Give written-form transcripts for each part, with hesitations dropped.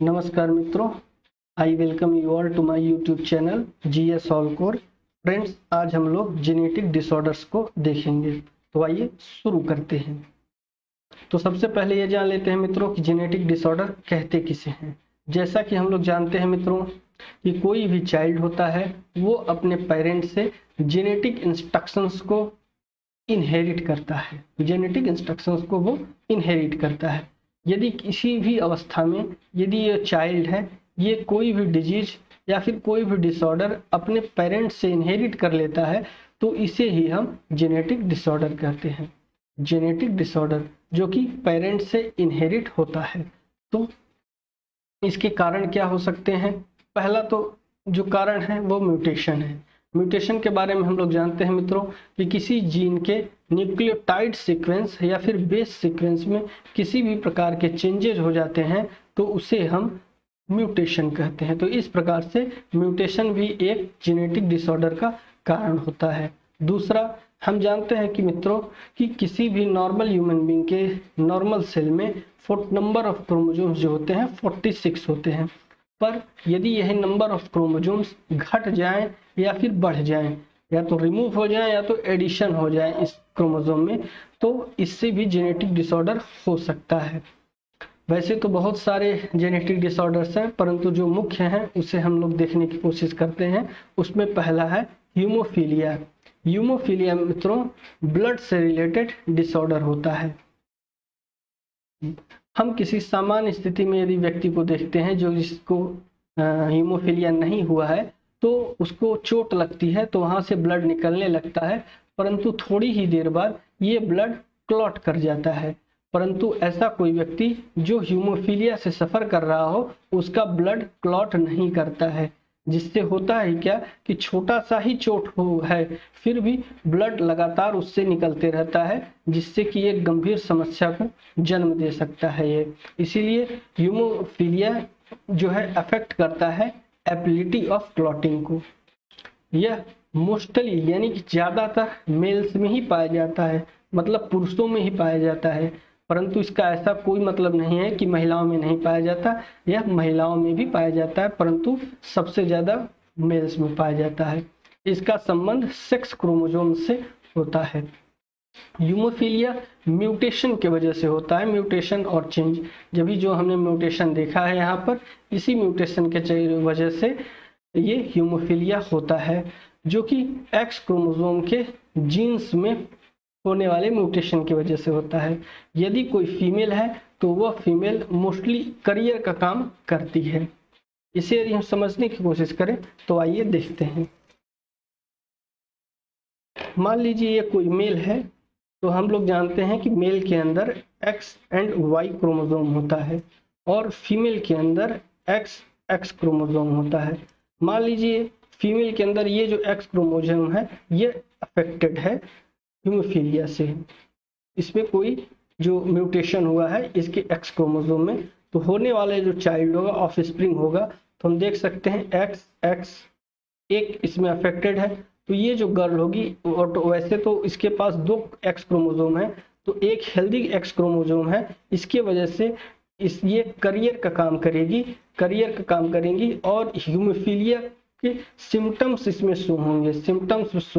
नमस्कार मित्रों, I welcome you all to my YouTube channel GS all core. Friends, आज हम लोग जेनेटिक डिसऑर्डर्स को देखेंगे। तो आइए शुरू करते हैं। तो सबसे पहले ये जान लेते हैं मित्रों कि जेनेटिक डिसऑर्डर कहते किसे हैं। जैसा कि हम लोग जानते हैं मित्रों कि कोई भी चाइल्ड होता है वो अपने पेरेंट्स से जेनेटिक इंस्ट्रक्शंस को इनहेरिट करता है। जेनेटिक इंस्ट्रक्शंस को वो इनहेरिट करता है। यदि किसी भी अवस्था में यदि ये चाइल्ड है, ये कोई भी डिजीज या फिर कोई भी डिसऑर्डर अपने पेरेंट्स से इनहेरिट कर लेता है तो इसे ही हम जेनेटिक डिसऑर्डर कहते हैं। जेनेटिक डिसऑर्डर जो कि पेरेंट्स से इनहेरिट होता है। तो इसके कारण क्या हो सकते हैं? पहला तो जो कारण है वो म्यूटेशन है। म्यूटेशन के बारे में हम लोग जानते हैं मित्रों कि किसी जीन के न्यूक्लियोटाइड सीक्वेंस या फिर बेस सीक्वेंस में किसी भी प्रकार के चेंजेज हो जाते हैं तो उसे हम म्यूटेशन कहते हैं। तो इस प्रकार से म्यूटेशन भी एक जेनेटिक डिसऑर्डर का कारण होता है। दूसरा, हम जानते हैं कि मित्रों कि किसी भी नॉर्मल ह्यूमन बीइंग के नॉर्मल सेल में नंबर ऑफ क्रोमोसोम्स जो होते हैं 46 होते हैं। पर यदि यह नंबर ऑफ क्रोमोसोम्स घट जाएं या फिर बढ़ जाएं, या तो रिमूव हो जाए या तो एडिशन हो जाए इस क्रोमोसोम में, तो इससे भी जेनेटिक डिसऑर्डर हो सकता है। वैसे तो बहुत सारे जेनेटिक डिसऑर्डर्स हैं, परंतु जो मुख्य हैं उसे हम लोग देखने की कोशिश करते हैं। उसमें पहला है हीमोफीलिया। हीमोफीलिया मित्रों ब्लड से रिलेटेड डिसऑर्डर होता है। हम किसी सामान्य स्थिति में यदि व्यक्ति को देखते हैं जो जिसको हीमोफीलिया नहीं हुआ है तो उसको चोट लगती है तो वहां से ब्लड निकलने लगता है, परंतु थोड़ी ही देर बाद ये ब्लड क्लॉट कर जाता है। परंतु ऐसा कोई व्यक्ति जो हीमोफीलिया से सफर कर रहा हो उसका ब्लड क्लॉट नहीं करता है, जिससे होता है क्या कि छोटा सा ही चोट हो है फिर भी ब्लड लगातार उससे निकलते रहता है, जिससे कि एक गंभीर समस्या को जन्म दे सकता है ये। इसीलिए हीमोफीलिया जो है अफेक्ट करता है एबिलिटी ऑफ क्लॉटिंग को। यह मोस्टली यानी कि ज्यादातर मेल्स में ही पाया जाता है, मतलब पुरुषों में ही पाया जाता है। परंतु इसका ऐसा कोई मतलब नहीं है कि महिलाओं में नहीं पाया जाता, यह महिलाओं में भी पाया जाता है, परंतु सबसे ज्यादा मेल्स में पाया जाता है। इसका संबंध सेक्स क्रोमोसोम से होता है। हीमोफीलिया म्यूटेशन के वजह से होता है। म्यूटेशन और चेंज, जब भी जो हमने म्यूटेशन देखा है यहाँ पर, इसी म्यूटेशन के वजह से ये हीमोफीलिया होता है, जो कि एक्स क्रोमोसोम के जीन्स में होने वाले म्यूटेशन की वजह से होता है। यदि कोई फीमेल है तो वह फीमेल मोस्टली करियर का काम करती है। इसे यदि हम समझने की कोशिश करें तो आइए देखते हैं। मान लीजिए ये कोई मेल है, तो हम लोग जानते हैं कि मेल के अंदर एक्स एंड वाई क्रोमोसोम होता है और फीमेल के अंदर एक्स क्रोमोसोम होता है। मान लीजिए फीमेल के अंदर ये जो एक्स क्रोमोसोम है ये अफेक्टेड है हीमोफीलिया से। इसमें कोई जो म्यूटेशन हुआ है इसके एक्स क्रोमोसोम में, तो होने वाले जो चाइल्ड होगा, ऑफस्प्रिंग होगा, तो हम देख सकते हैं एक्स एक इसमें अफेक्टेड है, तो ये जो गर्ल होगी, और तो वैसे तो इसके पास 2 एक्स क्रोमोसोम है, तो एक हेल्दी एक्स क्रोमोसोम है, इसके वजह से ये करियर का काम करेंगी और हीमोफीलिया के सिम्टम्स इसमें शो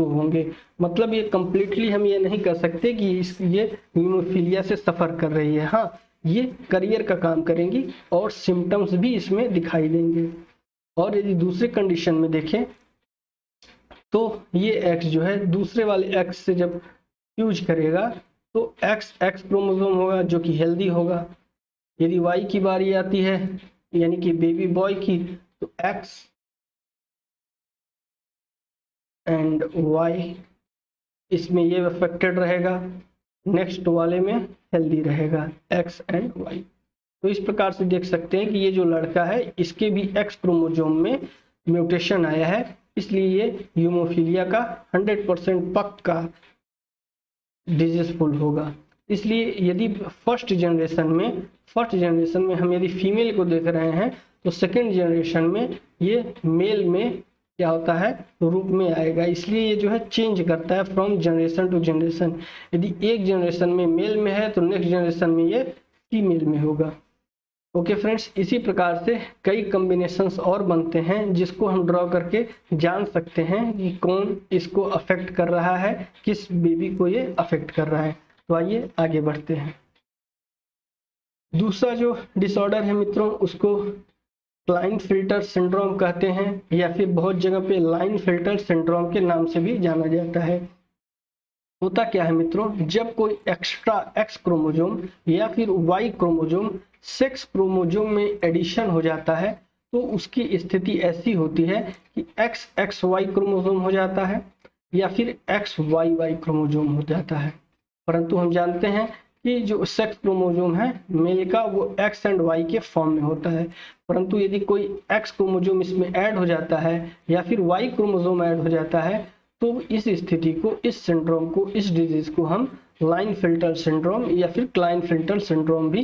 होंगे। मतलब ये कंप्लीटली हम ये नहीं कर सकते कि ये हीमोफीलिया से सफर कर रही है। हाँ, ये करियर का काम करेंगी और सिम्टम्स भी इसमें दिखाई देंगे। और यदि दूसरे कंडीशन में देखें तो ये एक्स जो है दूसरे वाले एक्स से जब यूज करेगा तो एक्स क्रोमोसोम होगा जो कि हेल्दी होगा। यदि वाई की बारी आती है यानी कि बेबी बॉय की, तो एक्स एंड वाई इसमें ये अफेक्टेड रहेगा, नेक्स्ट वाले में हेल्दी रहेगा एक्स एंड वाई। तो इस प्रकार से देख सकते हैं कि ये जो लड़का है इसके भी एक्स क्रोमोसोम में म्यूटेशन आया है, इसलिए ये हीमोफीलिया का 100% पक्का डिजीजफुल होगा। इसलिए यदि फर्स्ट जनरेशन में हम यदि फीमेल को देख रहे हैं तो सेकेंड जनरेशन में ये मेल में क्या होता है रूप में आएगा। इसलिए ये जो है चेंज करता है फ्रॉम जनरेशन टू जनरेशन। यदि एक जनरेशन में मेल में है तो नेक्स्ट जनरेशन में ये फीमेल में होगा। ओके फ्रेंड्स, इसी प्रकार से कई कॉम्बिनेशंस और बनते हैं जिसको हम ड्रॉ करके जान सकते हैं कि कौन इसको अफेक्ट कर रहा है, किस बेबी को ये अफेक्ट कर रहा है। तो आइए आगे बढ़ते हैं। दूसरा जो डिसऑर्डर है मित्रों, उसको क्लाइनफिल्टर सिंड्रोम कहते हैं, या फिर बहुत जगह पे लाइनफिल्टर सिंड्रोम के नाम से भी जाना जाता है। होता क्या है मित्रों, जब कोई एक्स्ट्रा एक्स क्रोमोजोम या फिर वाई क्रोमोजोम सेक्स क्रोमोजोम में एडिशन हो जाता है, तो उसकी स्थिति ऐसी होती है कि एक्स एक्स वाई क्रोमोजोम हो जाता है या फिर एक्स वाई वाई क्रोमोजोम हो जाता है। परंतु हम जानते हैं कि जो सेक्स क्रोमोजोम है मेल का, वो एक्स एंड वाई के फॉर्म में होता है। परंतु यदि कोई एक्स क्रोमोजोम इसमें ऐड हो जाता है या फिर वाई क्रोमोजोम ऐड हो जाता है, तो इस स्थिति को, इस सिंड्रोम को, इस डिजीज को हम लाइनफिल्टर सिंड्रोम या फिर क्लाइनफिल्टर सिंड्रोम भी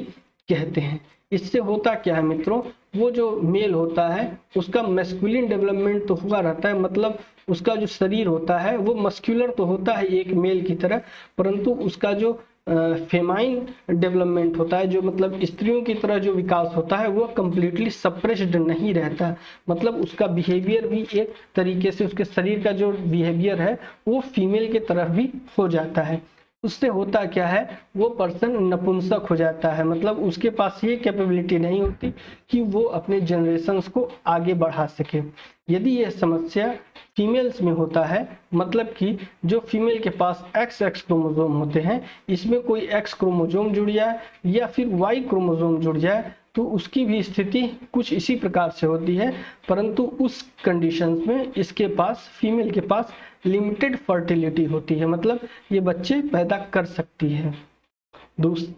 कहते हैं। इससे होता क्या है मित्रों, वो जो मेल होता है उसका मैस्कुलिन डेवलपमेंट तो हुआ रहता है, मतलब उसका जो शरीर होता है वो मस्कुलर तो होता है एक मेल की तरह, परंतु उसका जो फेमाइन डेवलपमेंट होता है, जो मतलब स्त्रियों की तरह जो विकास होता है, वो कम्प्लीटली सप्रेस्ड नहीं रहता। मतलब उसका बिहेवियर भी एक तरीके से, उसके शरीर का जो बिहेवियर है वो फीमेल की तरफ भी हो जाता है। उससे होता क्या है, वो पर्सन नपुंसक हो जाता है, मतलब उसके पास ये कैपेबिलिटी नहीं होती कि वो अपने जनरेशन्स को आगे बढ़ा सके। यदि यह समस्या फीमेल्स में होता है, मतलब कि जो फीमेल के पास एक्स एक्स क्रोमोजोम होते हैं, इसमें कोई एक्स क्रोमोजोम जुड़ जाए या फिर वाई क्रोमोजोम जुड़ जाए, तो उसकी भी स्थिति कुछ इसी प्रकार से होती है। परंतु उस कंडीशंस में इसके पास, फीमेल के पास लिमिटेड फर्टिलिटी होती है, मतलब ये बच्चे पैदा कर सकती है।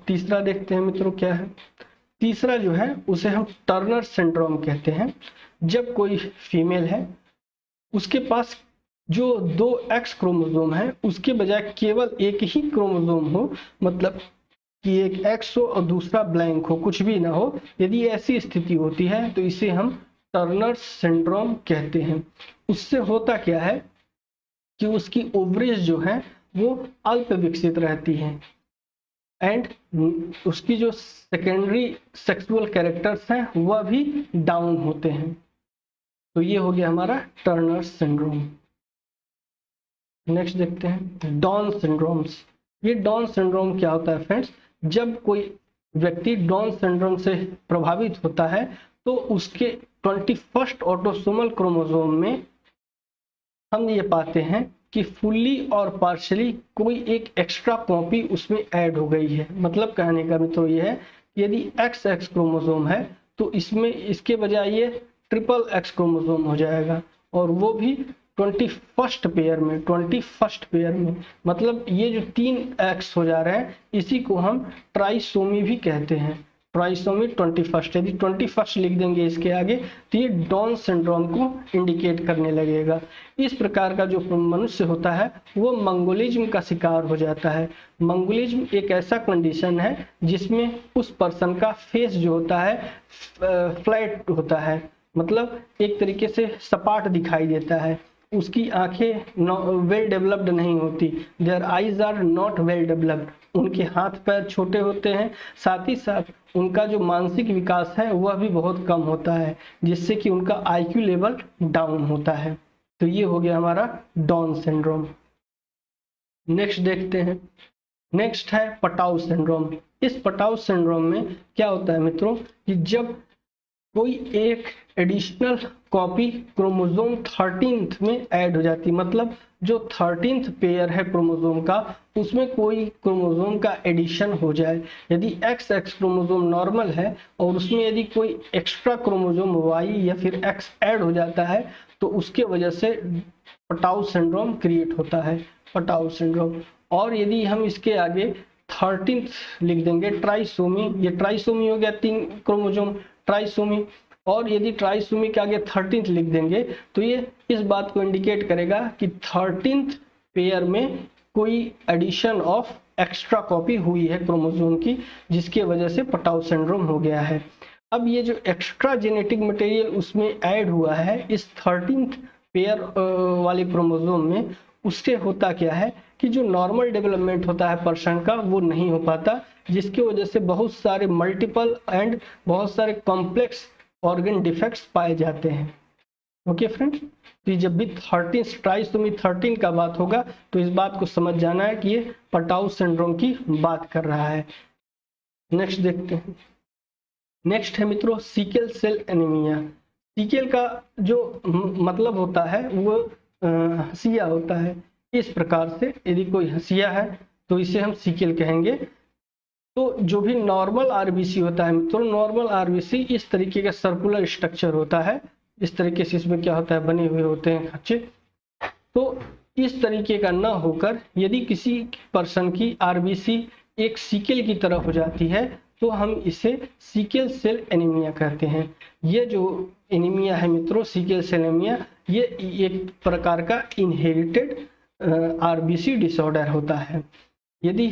तीसरा देखते हैं मित्रों क्या है। तीसरा जो है उसे हम टर्नर सिंड्रोम कहते हैं। जब कोई फीमेल है, उसके पास जो 2 एक्स क्रोमोजोम है उसके बजाय केवल एक ही क्रोमोजोम हो, मतलब कि एक एक्स हो और दूसरा ब्लैंक हो, कुछ भी ना हो, यदि ऐसी स्थिति होती है तो इसे हम टर्नर सिंड्रोम कहते हैं। उससे होता क्या है कि उसकी ओवरीज जो है वो अल्प विकसित रहती हैं एंड उसकी जो सेकेंडरी सेक्सुअल कैरेक्टर्स हैं वह भी डाउन होते हैं। तो ये हो गया हमारा टर्नर सिंड्रोम। नेक्स्ट देखते हैं डाउन सिंड्रोम्स। ये डाउन सिंड्रोम क्या होता है फ्रेंड्स, जब कोई व्यक्ति डाउन सिंड्रोम से प्रभावित होता है तो उसके 21st ऑटोसोमल क्रोमोसोम में हम ये पाते हैं कि फुल्ली और पार्शली कोई एक एक्स्ट्रा कॉपी उसमें ऐड हो गई है। मतलब कहने का मित्रों ये है, यदि एक्स एक्स क्रोमोसोम है तो इसमें इसके बजाय ये ट्रिपल एक्स क्रोमोसोम हो जाएगा, और वो भी 21st पेयर में। मतलब ये जो 3 एक्स हो जा रहे हैं इसी को हम ट्राइसोमी भी कहते हैं। ट्राइसोमी 21st, यदि 21st लिख देंगे इसके आगे तो ये डाउन सिंड्रोम को इंडिकेट करने लगेगा। इस प्रकार का जो मनुष्य होता है वो मंगोलिज्म का शिकार हो जाता है। मंगोलिज्म एक ऐसा कंडीशन है जिसमें उस पर्सन का फेस जो होता है फ्लैट होता है, मतलब एक तरीके से सपाट दिखाई देता है। उसकी आंखें वेल डेवलप्ड नहीं होती, their eyes are not well developed. उनके हाथ पैर छोटे होते हैं, साथ ही साथ उनका जो मानसिक विकास है वह भी बहुत कम होता है, जिससे कि उनका आईक्यू लेवल डाउन होता है। तो ये हो गया हमारा डाउन सिंड्रोम। नेक्स्ट देखते हैं, नेक्स्ट है पटाउ सिंड्रोम। इस पटाउ सिंड्रोम में क्या होता है मित्रों कि जब कोई एक एडिशनल कॉपी क्रोमोसोम 13th में ऐड हो जाती, मतलब जो 13th पेयर है क्रोमोसोम का उसमें कोई क्रोमोसोम का एडिशन हो जाए। यदि एक्स एक्स क्रोमोसोम नॉर्मल है और उसमें यदि कोई एक्स्ट्रा क्रोमोसोम वाई या फिर एक्स ऐड हो जाता है तो उसके वजह से पटाउ सिंड्रोम क्रिएट होता है, पटाउ सिंड्रोम। और यदि हम इसके आगे 13th लिख देंगे ट्राइसोमी, ये ट्राइसोमी हो गया 3 क्रोमोसोम ट्राइसोमी, और यदि ट्राइसोमी के आगे 13th लिख देंगे तो ये इस बात को इंडिकेट करेगा कि 13th पेयर में कोई एडिशन ऑफ एक्स्ट्रा कॉपी हुई है क्रोमोसोम की, जिसके वजह से पटाउ सिंड्रोम हो गया है। अब ये जो एक्स्ट्रा जेनेटिक मटेरियल उसमें ऐड हुआ है इस 13th पेयर वाले क्रोमोसोम में, उससे होता क्या है कि जो नॉर्मल डेवलपमेंट होता है पर्सन का वो नहीं हो पाता। जिसकी वजह से बहुत सारे मल्टीपल एंड बहुत सारे कॉम्प्लेक्स ऑर्गन डिफेक्ट्स पाए जाते हैं। ओके फ्रेंड्स, तो जब भी 13 ट्राइसोमी 13 का बात होगा तो इस बात को समझ जाना है कि ये पटाउ सिंड्रोम की बात कर रहा है। नेक्स्ट देखते हैं। नेक्स्ट है मित्रों सीकेल सेल एनीमिया। सीकेल का जो मतलब होता है वो हंसिया होता है। इस प्रकार से यदि कोई हंसिया है तो इसे हम सीकेल कहेंगे। तो जो भी नॉर्मल आरबीसी होता है मित्रों, नॉर्मल आरबीसी इस तरीके का सर्कुलर स्ट्रक्चर होता है। इस तरीके से इसमें क्या होता है, बने हुए होते हैं खांचे। तो इस तरीके का ना होकर यदि किसी पर्सन की आरबीसी एक सीकेल की तरह हो जाती है तो हम इसे सीकेल सेल एनीमिया कहते हैं। ये जो एनीमिया है मित्रों, सीकेल सेल एनीमिया, ये एक प्रकार का इनहेरिटेड आरबीसी डिसऑर्डर होता है। यदि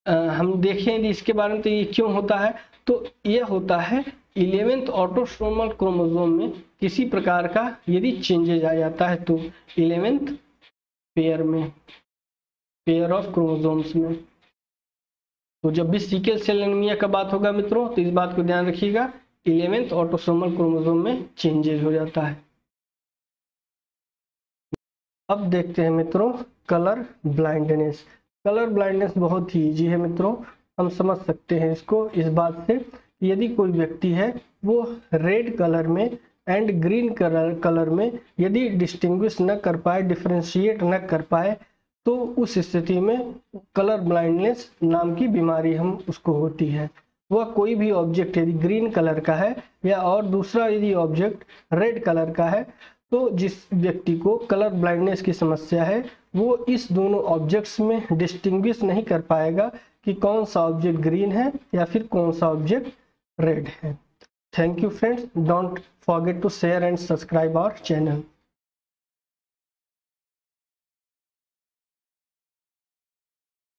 हम देखें यदि इसके बारे में तो ये क्यों होता है, तो यह होता है 11th ऑटोसोमल क्रोमोसोम में किसी प्रकार का यदि चेंजेज आ जाता है तो 11th पेयर ऑफ क्रोमोसोम्स में। तो जब भी सीकेल सेल एनीमिया का बात होगा मित्रों तो इस बात को ध्यान रखिएगा, 11th ऑटोसोमल क्रोमोसोम में चेंजेज हो जाता है। अब देखते हैं मित्रों कलर ब्लाइंडनेस। कलर ब्लाइंडनेस बहुत ही इजी है मित्रों, हम समझ सकते हैं इसको इस बात से, यदि कोई व्यक्ति है वो रेड कलर में एंड ग्रीन कलर में यदि डिस्टिंग्विश न कर पाए, डिफरेंशिएट न कर पाए, तो उस स्थिति में कलर ब्लाइंडनेस नाम की बीमारी हम उसको होती है। वह कोई भी ऑब्जेक्ट यदि ग्रीन कलर का है या और दूसरा यदि ऑब्जेक्ट रेड कलर का है, तो जिस व्यक्ति को कलर ब्लाइंडनेस की समस्या है वो इस दोनों ऑब्जेक्ट्स में डिस्टिंग्विश नहीं कर पाएगा कि कौन सा ऑब्जेक्ट ग्रीन है या फिर कौन सा ऑब्जेक्ट रेड है। Thank you friends, don't forget to share and subscribe our channel.